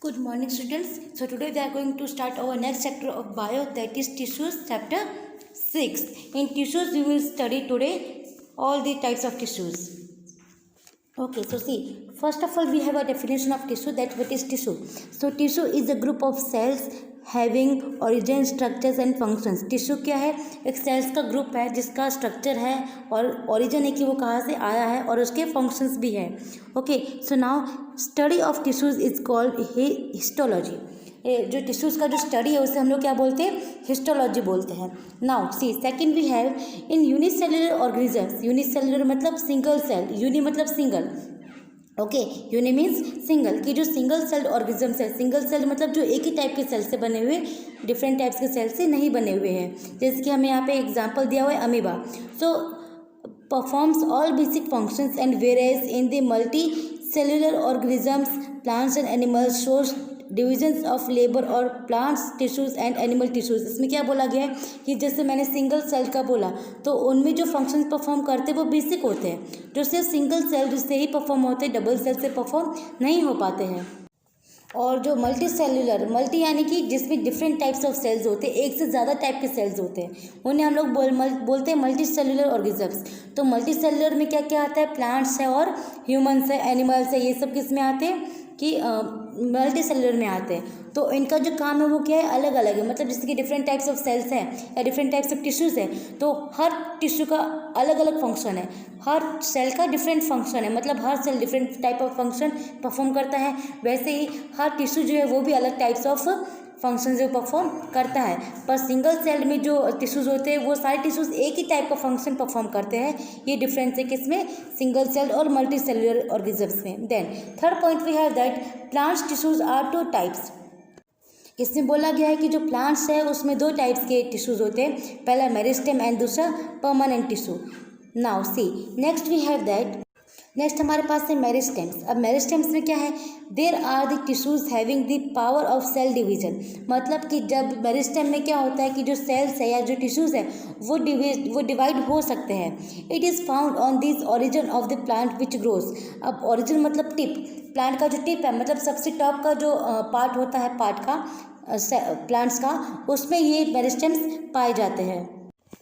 Good morning, students. So today we are going to start our next chapter of bio, that is tissues, chapter 6. In tissues we will study today all the types of tissues. Okay, so see, first of all we have a definition of tissue, that what is tissue. So tissue is a group of cells having origin structures and functions. Tissue क्या है? एक sales का group है जिसका structure है और origin है कि वो कहाँ से आया है और उसके फंक्शंस भी है. Okay, so now study of tissues is called histology. जो टिश्यूज़ का जो स्टडी है उसे हम लोग क्या बोलते हैं? हिस्टोलॉजी बोलते हैं. Now see second we have in unicellular organisms. Unicellular मतलब सिंगल सेल, यूनि मतलब single. Okay, uni means single, कि जो सिंगल सेल्ड ऑर्गेनिजम्स है. सिंगल सेल मतलब जो एक ही टाइप के सेल से बने हुए, डिफरेंट टाइप्स के सेल से नहीं बने हुए हैं. जैसे कि हमें यहाँ पे एग्जांपल दिया हुआ है amoeba. So performs all basic functions and varies in the multicellular organisms. Plants and animals shows divisions of labour और plants tissues and animal tissues. इसमें क्या बोला गया है कि जैसे मैंने सिंगल सेल का बोला तो उनमें जो फंक्शन परफॉर्म करते हैं वो बेसिक होते हैं, जो सिर्फ सिंगल सेल जिससे ही परफॉर्म होते हैं, डबल सेल से परफॉर्म नहीं हो पाते हैं. और जो मल्टी सेलुलर, मल्टी यानी कि जिसमें डिफरेंट टाइप्स ऑफ सेल्स होते हैं, एक से ज़्यादा टाइप के सेल्स होते हैं, उन्हें हम लोग बोलते हैं मल्टी सेलुलर ऑर्गेनिजम्स. तो मल्टी सेलुलर में क्या क्या आता है? प्लांट्स है और ह्यूमन्स है, एनिमल्स है, ये सब किस में आते हैं कि मल्टी सेलुलर में आते हैं. तो इनका जो काम है वो क्या है? अलग अलग है. मतलब जैसे कि डिफरेंट टाइप्स ऑफ सेल्स हैं या डिफरेंट टाइप्स ऑफ टिश्यूज़ है, तो हर टिश्यू का अलग अलग फंक्शन है, हर सेल का डिफरेंट फंक्शन है. मतलब हर cell different type of function perform करता है. वैसे ही हर टिश्यू जो है वो भी अलग टाइप्स ऑफ फंक्शन जो परफॉर्म करता है. पर सिंगल सेल में जो टिश्यूज़ होते हैं वो सारे टिश्यूज़ एक ही टाइप का फंक्शन परफॉर्म करते हैं. ये डिफरेंस है किसमें? सिंगल सेल और मल्टी सेलुलर ऑर्गेनिजम्स में. Then third point we have that plants tissues are two types. इसमें बोला गया है कि जो प्लांट्स है उसमें दो टाइप्स के टिश्यूज़ होते हैं, पहला मेरिस्टेम एंड दूसरा permanent tissue. Now see next we have that, next हमारे पास है मेरिस्टेम्स. अब मेरिस्टेम्स में क्या है? There are the tissues having the power of cell division. मतलब कि जब मेरिस्टेम में क्या होता है कि जो सेल्स है या जो टिश्यूज़ है वो डिवाइड हो सकते हैं. It is found on this origin of the plant which grows. अब ओरिजिन मतलब टिप, प्लांट का जो टिप है मतलब सबसे टॉप का जो पार्ट होता है पार्ट का प्लांट्स का, उसमें ये मेरिस्टेम्स पाए जाते हैं.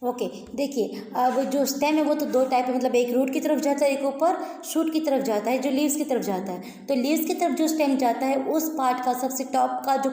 ओके, देखिए अब जो स्टेम है वो तो दो टाइप है, मतलब एक रूट की तरफ जाता है, एक ऊपर शूट की तरफ जाता है, जो लीव्स की तरफ जाता है. तो लीव्स की तरफ जो स्टेम जाता है उस पार्ट का सबसे टॉप का जो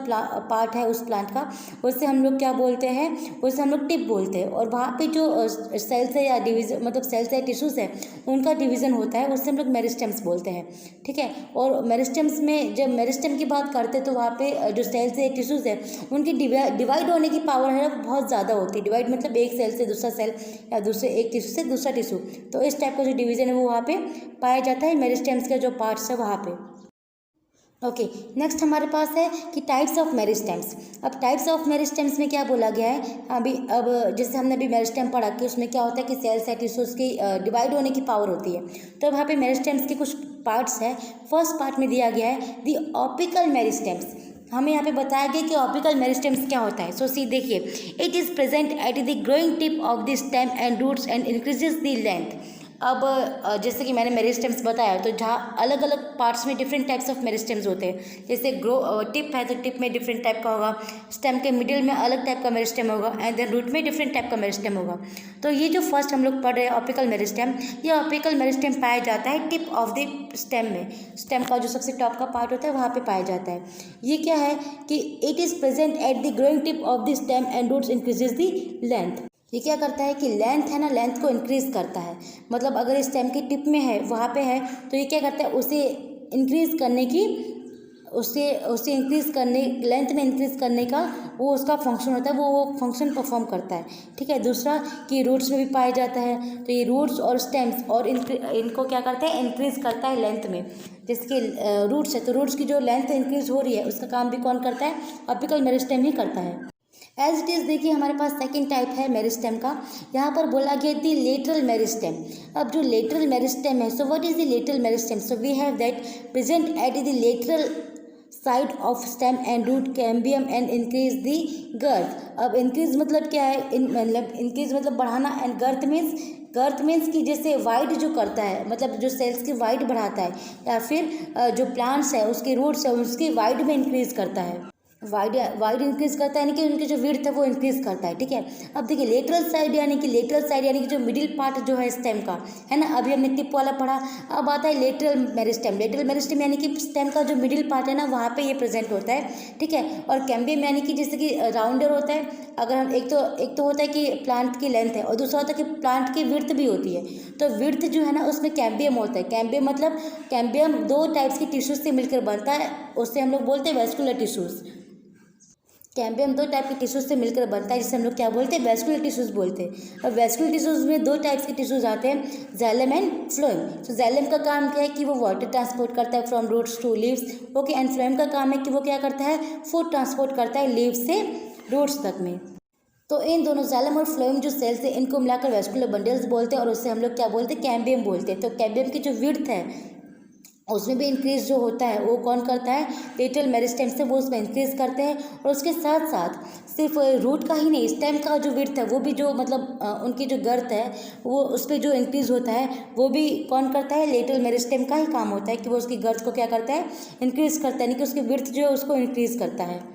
पार्ट है उस प्लांट का, उससे हम लोग क्या बोलते हैं? उससे हम लोग टिप बोलते हैं. और वहाँ पे जो सेल्स है या डिवीजन मतलब सेल्स या टिश्यूज़ है उनका डिवीज़न होता है, उससे हम लोग मेरिस्टेम्स बोलते हैं. ठीक है. और मेरिस्टेम्स में जब मेरिस्टेम की बात करते हैं तो वहाँ पे जो सेल्स है टिश्यूज़ है उनकी डिवाइड होने की पावर है बहुत ज़्यादा होती है. डिवाइड मतलब एक सेल से दूसरा सेल या दूसरे एक टिश्यू से दूसरा टिश्यू, तो इस टाइप का जो डिवीजन है वो वहाँ पे पाया जाता है मेरिस्टेम्स के जो पार्ट्स है वहाँ पे. ओके, नेक्स्ट हमारे पास है कि टाइप्स ऑफ मेरिस्टेम्स. अब टाइप्स ऑफ मेरिस्टेम्स में क्या बोला गया है? अब जैसे हमने अभी मेरिस्टेम पढ़ा कि उसमें क्या होता है कि सेल्स या टिश्यूज़ की डिवाइड होने की पावर होती है. तो वहाँ पे मेरिस्टेम्स के कुछ पार्ट्स हैं. फर्स्ट पार्ट में दिया गया है द ऑपिकल मेरिस्टेम्स. हमें यहाँ पे बताया गया कि ऑपिकल मेरिस्टेम्स क्या होता है. सो सी देखिए, it is present at the growing tip of the stem and roots and increases the length. अब जैसे कि मैंने मेरिस्टेम्स बताया, तो जहाँ अलग अलग पार्ट्स में डिफरेंट टाइप्स ऑफ मेरिस्टेम्स होते हैं. जैसे टिप है तो टिप में डिफरेंट टाइप का होगा, स्टेम के मिडिल में अलग टाइप का मेरिस्टेम होगा एंड देन रूट में डिफरेंट टाइप का मेरिस्टेम होगा. तो ये जो फर्स्ट हम लोग पढ़ रहे हैं ऑपिकल मेरिस्टेम, ये ऑपिकल मेरिस्टेम पाया जाता है टिप ऑफ द स्टेम में. स्टेम का जो सबसे टॉप का पार्ट होता है वहाँ पे पाया जाता है. ये क्या है कि it is present at the growing tip of the stem and roots increases the length. ये क्या करता है कि लेंथ है ना, लेंथ को इंक्रीज़ करता है. मतलब अगर स्टेम की टिप में है वहाँ पे है तो ये क्या करता है? उसे इंक्रीज़ करने की उसे इंक्रीज़ करने, लेंथ में इंक्रीज़ करने का वो उसका फंक्शन होता है, वो फंक्शन परफॉर्म करता है. ठीक है. दूसरा कि रूट्स में भी पाया जाता है, तो ये रूट्स और स्टेम्स और इनको क्या करता है? इंक्रीज़ करता है लेंथ में. जैसे कि रूट्स है तो रूट्स की जो लेंथ इंक्रीज़ हो रही है उसका काम भी कौन करता है? ऑपिकल मेरिस्टेम ही करता है. एज इट इज़ देखिए हमारे पास सेकंड टाइप है मेरिस्टेम का. यहाँ पर बोला गया दी लेटरल मेरिस्टेम. अब जो लेटरल मेरिस्टेम है, so what is the lateral meristem? So we have that present at the lateral side of stem and root cambium and increase the girth. अब इंक्रीज मतलब क्या है? मतलब इंक्रीज मतलब बढ़ाना and girth means girth means कि जैसे wide जो करता है, मतलब जो सेल्स की वाइड बढ़ाता है, या फिर जो प्लांट्स है उसके रूट्स है उसकी वाइड में इंक्रीज करता है, वाइड इंक्रीज करता है, यानी कि उनकी जो विड्थ है वो इंक्रीज करता है, ठीक है। अब देखिए लेटरल साइड यानी कि जो मिडिल पार्ट जो है स्टेम का, है ना, अभी हमने टिप वाला पढ़ा। अब आता है लेटरल मेरिस्टेम यानी कि स्टेम का जो मिडिल पार्ट है ना वहाँ पे ये प्रेजेंट होता है, ठीक है। और कैम्बियम यानी कि जैसे कि राउंडर होता है, अगर हम एक तो होता है कि प्लांट की लेंथ है और दूसरा होता है कि प्लांट की विड्थ भी होती है। तो विड्थ जो है ना उसमें कैम्बियम होता है। कैम्बियम 2 टाइप्स की टिश्यूज से मिलकर बनता है, उससे हम लोग बोलते हैं वेस्कुलर टिश्यूज। कैम्बियम 2 टाइप के टिश्यूज से मिलकर बनता है, जिसे हम लोग क्या बोलते हैं, वेस्कुलर टिश्यूज बोलते हैं। और वेस्कुलर टिश्यूज में 2 टाइप्स के टिश्यूज आते हैं, जाइलम एंड फ्लोएम। तो जाइलम का काम क्या है कि वो वाटर ट्रांसपोर्ट करता है from roots to leaves, okay. And phloem का काम है कि वो क्या करता है, फूड ट्रांसपोर्ट करता है लीव्स से रूट्स तक में। तो इन दोनों जाइलम और फ्लोएम जो सेल्स है इनको मिलाकर वेस्कुलर बंडल्स बोलते हैं और उससे हम लोग क्या बोलते हैं, कैम्बियम बोलते हैं। तो कैम्बियम की जो विड्थ है उसमें भी इंक्रीज जो होता है वो कौन करता है, लेटरल मेरिस्टेम से वो उसमें इंक्रीज करते हैं। और उसके साथ साथ सिर्फ रूट का ही नहीं, स्टेम का जो विड्थ है वो भी जो मतलब उनकी जो गर्थ है वो उस पर जो इंक्रीज होता है वो भी कौन करता है, लेटरल मेरिस्टेम का ही काम होता है कि वो उसकी गर्थ को क्या करता है, इंक्रीज करता है, यानी कि उसकी विड्थ जो है उसको इंक्रीज करता है।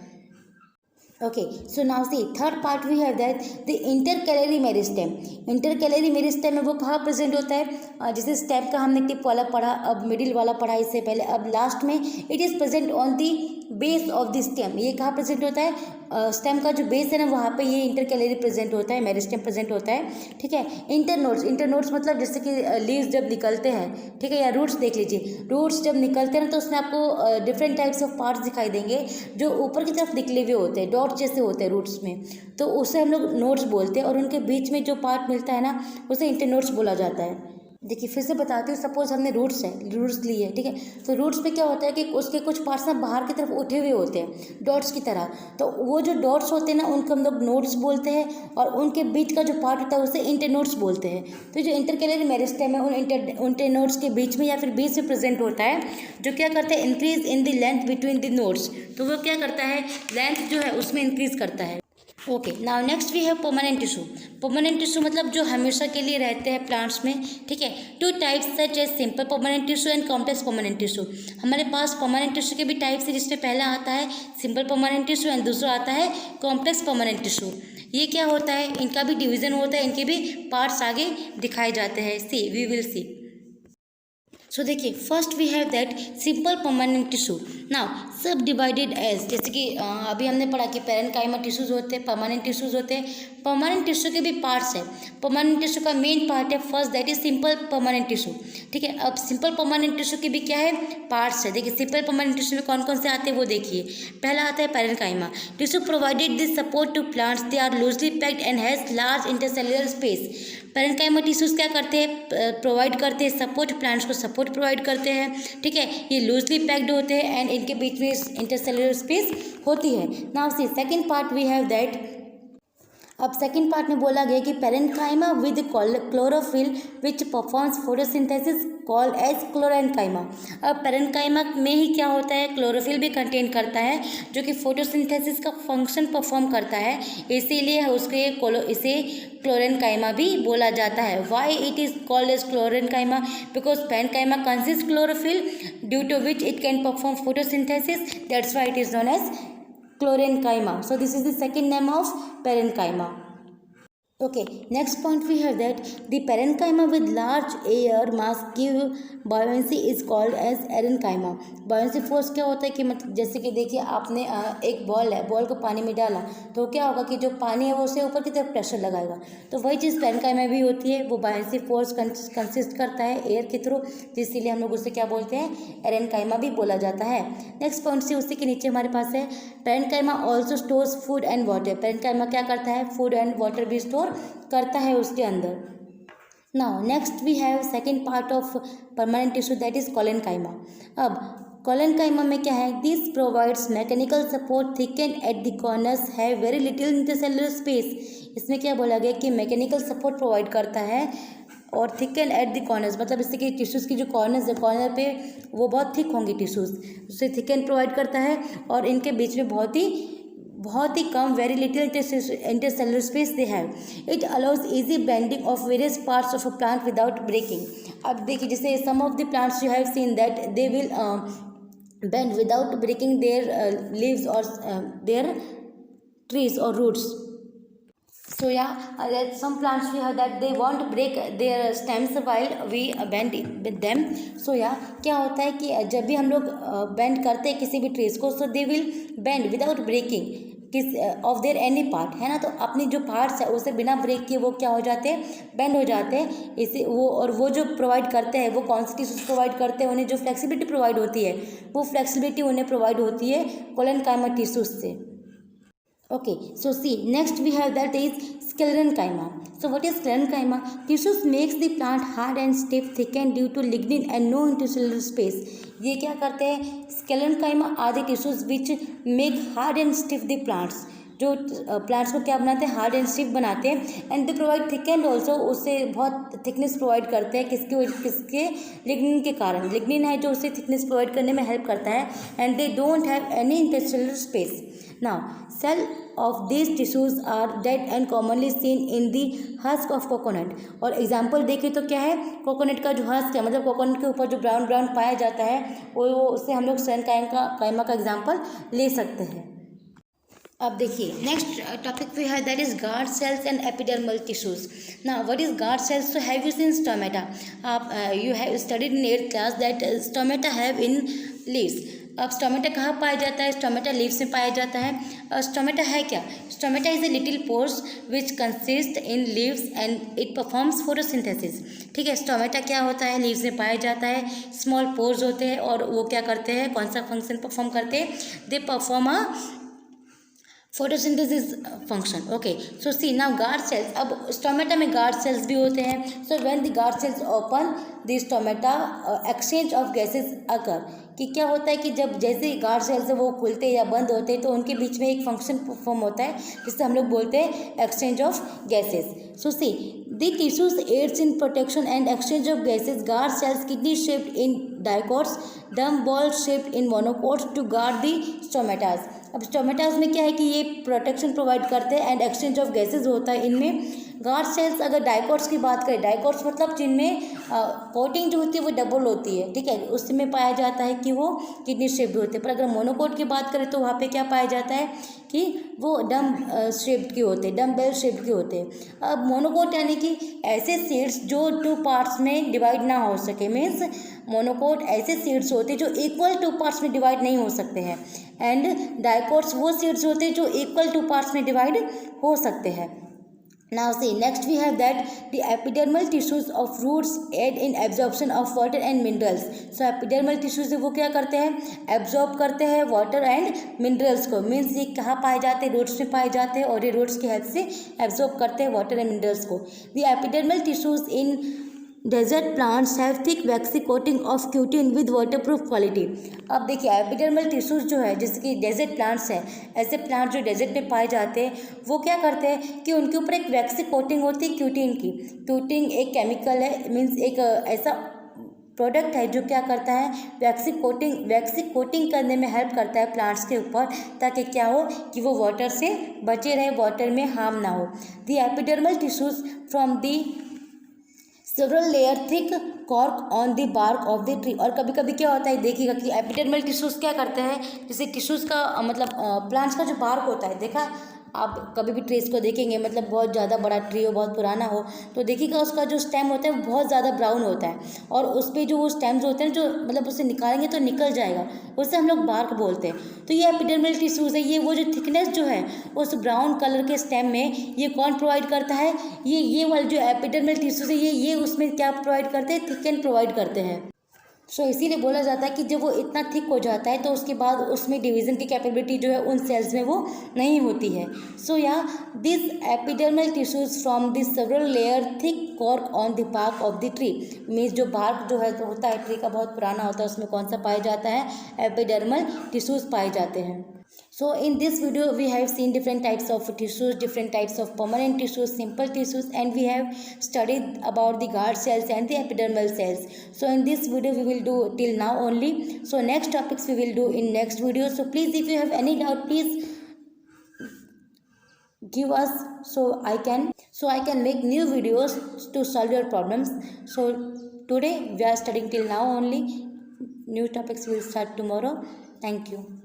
Okay, so now see third part we have that the intercalary meristem. Intercalary meristem में वो कहाँ प्रेजेंट होता है, जैसे स्टेम का हमने टिप वाला पढ़ा, अब मिडिल वाला पढ़ा इससे पहले, अब लास्ट में it is present on the base of the stem. ये कहाँ प्रेजेंट होता है, स्टेम का जो बेस है ना वहाँ पे ये इंटरकैलरी प्रेजेंट होता है, मेरिस्टेम प्रेजेंट होता है, ठीक है। इंटरनोड्स मतलब जैसे कि लीव्स जब निकलते हैं, ठीक है, या रूट्स देख लीजिए, रूट्स जब निकलते हैं ना तो उसमें आपको डिफरेंट टाइप्स ऑफ पार्ट्स दिखाई देंगे जो ऊपर की तरफ निकले हुए होते हैं, डॉट जैसे होते हैं रूट्स में, तो उसे हम लोग नोड्स बोलते हैं। और उनके बीच में जो पार्ट मिलता है ना उसे इंटरनोड्स बोला जाता है। देखिए फिर से बताती हूँ, सपोज हमने रूट्स लिए, ठीक है, तो रूट्स पे क्या होता है कि उसके कुछ पार्ट्स ना बाहर की तरफ उठे हुए होते हैं डॉट्स की तरह, तो वो जो डॉट्स होते हैं ना उनको हम लोग नोड्स बोलते हैं, और उनके बीच का जो पार्ट होता है उसे इंटरनोड्स बोलते हैं। तो जो इंटरकैलरी मेरिस्टेम है उन इंटरनोड्स के बीच में या फिर बीच में प्रेजेंट होता है, जो क्या करता है, increase in the length between the nodes. तो वो क्या करता है, लेंथ जो है उसमें इंक्रीज करता है। Okay, now next we have permanent tissue. Permanent tissue मतलब जो हमेशा के लिए रहते हैं प्लांट्स में, ठीक है। 2 types such as simple permanent tissue and complex permanent tissue. हमारे पास परमानेंट टिश्यू के भी टाइप्स है, जिसमें पहला आता है सिंपल परमानेंट टिश्यू एंड दूसरा आता है कॉम्प्लेक्स परमानेंट टिश्यू। ये क्या होता है, इनका भी डिवीजन होता है, इनके भी पार्ट्स आगे दिखाए जाते हैं। सी वी विल सी। सो देखिए first we have that simple permanent tissue. Now subdivided as, जैसे कि अभी हमने पढ़ा कि पैरेन्काइमा टिश्यूज होते हैं, परमानेंट टिश्यूज होते हैं। परमानेंट टिश्यू के भी पार्ट्स है। परमानेंट टिश्यू का मेन पार्ट है first that is simple permanent tissue, ठीक है। अब सिंपल परमानेंट टिश्यू के भी क्या है, पार्ट्स है। देखिए सिंपल परमानेंट टिश्यू में कौन कौन से आते हैं वो देखिए। पहला आता है parenchyma tissue provided this support to plants, they are loosely packed and has large intercellular space. Parenchyma tissues क्या करते हैं, प्रोवाइड करते हैं सपोर्ट, प्लांट्स को सपोर्ट प्रोवाइड करते हैं, ठीक है। ये लूजली पैक्ड होते हैं एंड इनके बीच में इंटरसेल्युलर स्पेस होती है। Now see second part we have that, अब सेकंड पार्ट में बोला गया कि parenchyma with chlorophyll which performs photosynthesis called as chlorenchyma. अब पैरेन्काइमा में ही क्या होता है, क्लोरोफिल भी कंटेन करता है जो कि फोटोसिंथेसिस का फंक्शन परफॉर्म करता है, इसीलिए इसे क्लोरेन्काइमा भी बोला जाता है। Why it is called as chlorenchyma, because parenchyma consist chlorophyll due to which it can perform photosynthesis, that's why it is known as Chlorenchyma. So this is the second name of parenchyma. Okay, next point we have that the parenchyma with large air mass give buoyancy is called as erenchyma. buoyancy force क्या होता है कि मतलब जैसे कि देखिए आपने एक बॉल है, बॉल को पानी में डाला तो क्या होगा कि जो पानी है वो उसे ऊपर की तरफ प्रेशर लगाएगा, तो वही चीज़ parenchyma भी होती है। वो buoyancy force कंसिस्ट करता है एयर के थ्रू, जिसलिए हम लोग उसे क्या बोलते हैं, erenchyma भी बोला जाता है। नेक्स्ट पॉइंट से उसी के नीचे हमारे पास है parenchyma also stores food and water। parenchyma क्या करता है, फूड एंड वाटर भी स्टोर करता है उसके अंदर। Now next we have second part of permanent tissue that is collenchyma. अब कोलेनकाइमा में क्या है, this provides mechanical support thicken at the corners have very little intercellular space. इसमें क्या बोला गया कि मैकेनिकल सपोर्ट प्रोवाइड करता है और थिकन एट द कॉर्नर्स, मतलब इससे कि टिश्यूज़ की जो कॉर्नर्स है, कॉर्नर पे वो बहुत थिक होंगी टिश्यूज़, उससे थिकन प्रोवाइड करता है और इनके बीच में बहुत ही बहुत ही कम, very little intercellular space they have. It allows easy bending of various parts of a plant without breaking. अब देखिए, जैसे some of the plants you have seen that they will bend without breaking their leaves or their trees or roots. So yeah, that some plants we have that they won't break their stems while we bend with them. So yeah, क्या होता है कि जब भी हम लोग bend करते हैं किसी भी ट्रीज को, so they will bend without breaking किस ऑफ देयर एनी पार्ट, है ना. तो अपनी जो पार्ट्स है उसे बिना ब्रेक किए वो क्या हो जाते हैं, बेंड हो जाते हैं. इसे वो और वो जो प्रोवाइड करते हैं, वो कौन सी टिश्यूज प्रोवाइड करते हैं, उन्हें जो फ्लेक्सिबिलिटी प्रोवाइड होती है, वो फ्लेक्सिबिलिटी उन्हें प्रोवाइड होती है कोलेनकाइमा टिश्यूज से. Okay, so see, next we have that is sclerenchyma. So what is sclerenchyma? Tissues makes the plant hard and stiff, thickened due to lignin and no intercellular space. ये क्या करते हैं, sclerenchyma are the tissues which make hard and stiff the plants. जो plants को क्या बनाते हैं, hard and stiff बनाते हैं. And they provide thick and also, उससे बहुत थिकनेस प्रोवाइड करते हैं. किसके लिग्निन के कारण. लिग्निन है जो उसे थिकनेस प्रोवाइड करने में हेल्प करता है. And they don't have any intercellular space. Now cell of these tissues are dead and commonly seen in the husk of coconut. और एग्जाम्पल देखें तो क्या है, कोकोनट का जो हस्क है, मतलब कोकोनट के ऊपर जो ब्राउन ब्राउन पाया जाता है, वो उससे हम लोग sclerenchyma का एग्जाम्पल ले सकते हैं. अब देखिए, नेक्स्ट टॉपिक वी है that is guard cells and epidermal tissues. Now what is guard cells? So have you seen stomata? आप you have studied in 8th class that stomata have in leaves. अब stomata कहाँ पाया जाता है? Stomata leaves में पाया जाता है. स्टोमेटा है क्या? Stomata is a little pores which consist in leaves and it performs photosynthesis. ठीक है, स्टोमेटा क्या होता है? लीव्स में पाया जाता है. स्मॉल पोर्स होते हैं और वो क्या करते हैं, कौन सा फंक्शन परफॉर्म करते हैं? They perform a photosynthesis function. Okay, so see now guard cells. अब स्टोमेटा में गार्ड सेल्स भी होते हैं. So when the guard cells open the stomata exchange of gases occur. कि क्या होता है कि जब जैसे गार्ड सेल्स वो खुलते या बंद होते हैं तो उनके बीच में एक फंक्शन परफॉर्म होता है जिससे हम लोग बोलते हैं exchange of gases. So see the tissues aids in protection and exchange of gases. Guard cells kidney shaped in dicots, dumbbell shaped in monocots to guard the stomatas. अब stomatas में क्या है कि ये प्रोटेक्शन प्रोवाइड करते हैं and exchange of gases होता है इनमें. गार्ड सेल्स अगर डाइकोट्स की बात करें, डाइकोट्स मतलब जिनमें कोटिंग जो होती है वो डबल होती है. ठीक है, उसमें पाया जाता है कि वो किडनी शेप्ड होते हैं. पर अगर मोनोकोट की बात करें तो वहाँ पे क्या पाया जाता है कि वो डम शेप्ड के होते हैं, डम बेल शेप्ड के होते हैं. अब मोनोकोट यानी कि ऐसे सीड्स जो 2 पार्ट्स में डिवाइड ना हो सके. मीन्स मोनोकोट ऐसे सीड्स होते हैं जो इक्वल 2 पार्ट्स में डिवाइड नहीं हो सकते हैं. एंड डाइकोट्स वो सीड्स होते हैं जो इक्वल 2 पार्ट्स में डिवाइड हो सकते हैं. Now see, next we have that the epidermal tissues of roots aid in absorption of water and minerals. So epidermal tissues वो क्या करते हैं, absorb करते हैं water and minerals को. Means ये कहाँ पाए जाते हैं, roots में पाए जाते हैं और ये roots की हेल्प से absorb करते हैं water and minerals को. The epidermal tissues in desert plants have thick waxy coating of cutin with waterproof quality. अब देखिए, एपिडर्मल टिश्यूज जो है जैसे कि डेजर्ट प्लांट्स हैं, ऐसे प्लांट जो डेजर्ट में पाए जाते हैं, वो क्या करते हैं कि उनके ऊपर एक वैक्सी कोटिंग होती है क्यूटिन की. क्यूटिन एक केमिकल है, मीन्स एक ऐसा प्रोडक्ट है जो क्या करता है, वैक्सी कोटिंग करने में हेल्प करता है प्लांट्स के ऊपर, ताकि क्या हो कि वो वाटर से बचे रहे, वाटर में हार्म ना हो. The epidermal tissues from the several layer thick cork on the bark of the tree. और कभी कभी क्या होता है, देखिएगा कि एपिडर्मल टिश्यूज क्या करते हैं, जैसे टिश्यूज का मतलब प्लांट्स का जो बार्क होता है, देखा आप कभी भी ट्रीज को देखेंगे, मतलब बहुत ज़्यादा बड़ा ट्री हो, बहुत पुराना हो, तो देखिएगा उसका जो स्टेम होता है वो बहुत ज़्यादा ब्राउन होता है. और उस पर जो वो स्टेम्स होते हैं जो मतलब उसे निकालेंगे तो निकल जाएगा, उससे हम लोग बार्क बोलते हैं. तो ये एपिडर्मल टिश्यूज है, ये वो जो थिकनेस जो है उस ब्राउन कलर के स्टेम में ये कौन प्रोवाइड करता है, ये वाले जो एपिडर्मल टिश्यूज है ये उसमें क्या प्रोवाइड करते हैं, थिकन प्रोवाइड करते हैं. सो इसीलिए बोला जाता है कि जब वो इतना थिक हो जाता है तो उसके बाद उसमें डिवीज़न की कैपेबिलिटी जो है उन सेल्स में वो नहीं होती है. सो या this epidermal tissues from this several layer thick cork on the bark of the tree. Means जो बार्क जो है तो होता है ट्री का, बहुत पुराना होता है, उसमें कौन सा पाया जाता है, एपिडर्मल टिश्यूज पाए जाते हैं. So in this video we have seen different types of tissues, different types of permanent tissues, simple tissues, and we have studied about the guard cells and the epidermal cells. So in this video we will do till now only. So next topics we will do in next video. So please, if you have any doubt, please give us so I can make new videos to solve your problems. So today we are studying till now only. New topics will start tomorrow. Thank you.